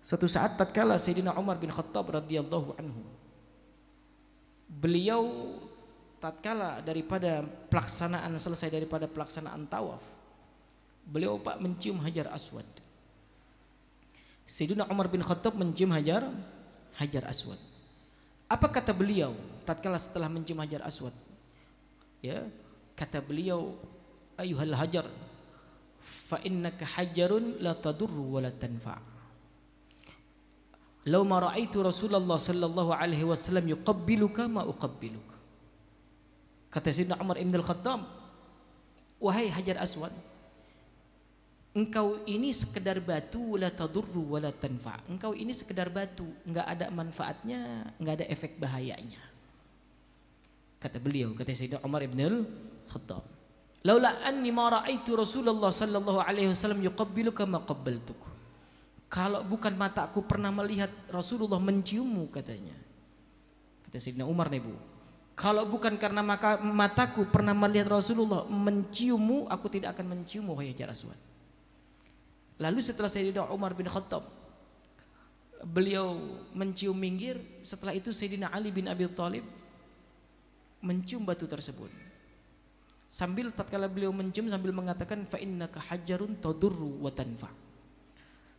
Suatu saat tatkala Sayyidina Umar bin Khattab radhiyallahu anhu, beliau tatkala selesai daripada pelaksanaan tawaf, beliau Pak mencium Hajar Aswad. Sayyidina Umar bin Khattab mencium Hajar Aswad. Apa kata beliau tatkala setelah mencium Hajar Aswad? Ya, kata beliau, ayuhal hajar, fa innaka hajarun la tadurru wa la tanfa'. Law ma ra'aitu Rasulullah sallallahu alaihi wasallam yuqabbiluka ma uqabbiluka. Kata Sayyidina Umar bin Khattab, wahai Hajar Aswad, engkau ini sekedar batu, la tadurru wa la tanfa'. Engkau ini sekedar batu, enggak ada manfaatnya, enggak ada efek bahayanya. Kata beliau, kata Sayyidina Umar bin Khattab, laula anni ma ra'aitu Rasulullah sallallahu alaihi wasallam yuqabbiluka ma qabbaltuk. Kalau bukan mataku pernah melihat Rasulullah menciummu, katanya. Kata Sayyidina Umar nih, Bu, kalau bukan karena mataku pernah melihat Rasulullah menciummu, aku tidak akan menciummu, wahai Hajar Aswad. Lalu setelah Sayyidina Umar bin Khattab beliau mencium minggir, setelah itu Sayyidina Ali bin Abi Thalib mencium batu tersebut. Sambil tatkala beliau mencium sambil mengatakan, fa innaka hajarun tadurru wa tanfa'.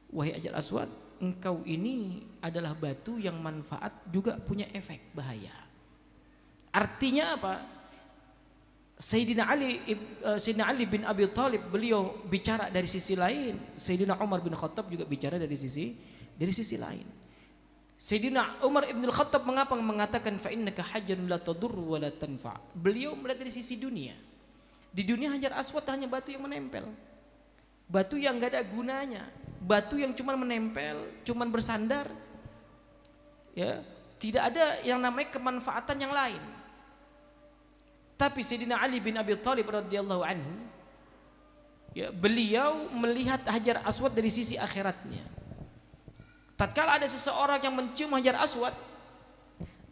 Wahai Hajar Aswad, engkau ini adalah batu yang manfaat juga punya efek bahaya. Artinya apa? Sayyidina Ali bin Abi Thalib beliau bicara dari sisi lain, Sayyidina Umar bin Khattab juga bicara dari sisi lain. Sayyidina Umar bin Khattab mengapa mengatakan fa innaka hajarun la tadurru wa la tanfa'? Beliau melihat dari sisi dunia. Di dunia Hajar Aswad hanya batu yang menempel, batu yang enggak ada gunanya, batu yang cuma menempel, cuma bersandar, ya, tidak ada yang namanya kemanfaatan yang lain. Tapi Sayyidina Ali bin Abi Thalib radhiyallahu anhu, ya, beliau melihat Hajar Aswad dari sisi akhiratnya. Tatkala ada seseorang yang mencium Hajar Aswad,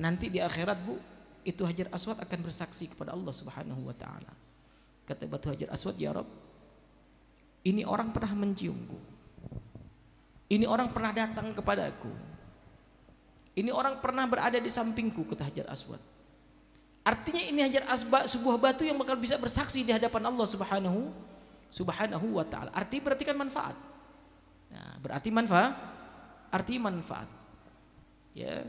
nanti di akhirat, Bu, itu Hajar Aswad akan bersaksi kepada Allah Subhanahu wa taala. Kata batu Hajar Aswad, ya Rabb, ini orang pernah menciumku, ini orang pernah datang kepadaku, ini orang pernah berada di sampingku, kata Hajar Aswad. Artinya ini Hajar Aswad sebuah batu yang bakal bisa bersaksi di hadapan Allah Subhanahu wa taala. Berarti kan manfaat. Nah, berarti manfaat. Ya.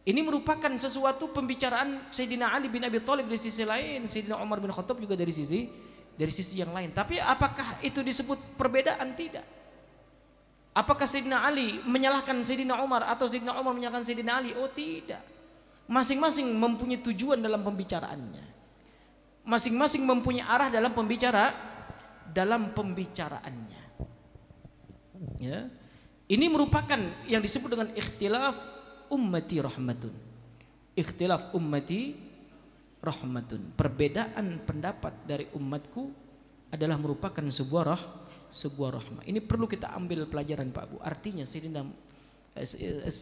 Ini merupakan sesuatu pembicaraan Sayyidina Ali bin Abi Thalib di sisi lain, Sayyidina Umar bin Khattab juga dari sisi yang lain. Tapi apakah itu disebut perbedaan? Tidak. Apakah Sayyidina Ali menyalahkan Sayyidina Umar atau Sayyidina Umar menyalahkan Sayyidina Ali? Oh, tidak. Masing-masing mempunyai tujuan dalam pembicaraannya. Masing-masing mempunyai arah dalam pembicaraannya. Ya. Ini merupakan yang disebut dengan ikhtilaf ummati rahmatun. Ikhtilaf ummati rahmatun. Perbedaan pendapat dari umatku adalah merupakan sebuah rahmah. Ini perlu kita ambil pelajaran, Pak, Bu. Artinya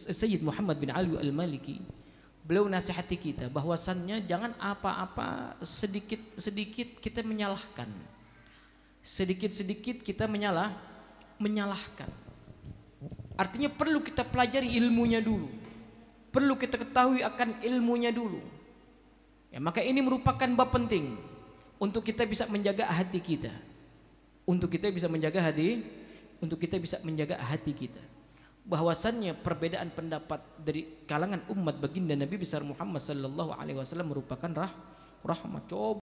Sayyid Muhammad bin Ali Al-Maliki, beliau nasihati kita bahwasannya jangan apa-apa sedikit-sedikit kita menyalahkan. Sedikit-sedikit kita menyalahkan. Artinya perlu kita pelajari ilmunya dulu. Perlu kita ketahui akan ilmunya dulu. Ya, maka ini merupakan bab penting untuk kita bisa menjaga hati kita. Untuk kita bisa menjaga hati kita. Bahwasannya perbedaan pendapat dari kalangan umat baginda Nabi besar Muhammad sallallahu alaihi wasallam merupakan rahmat. Coba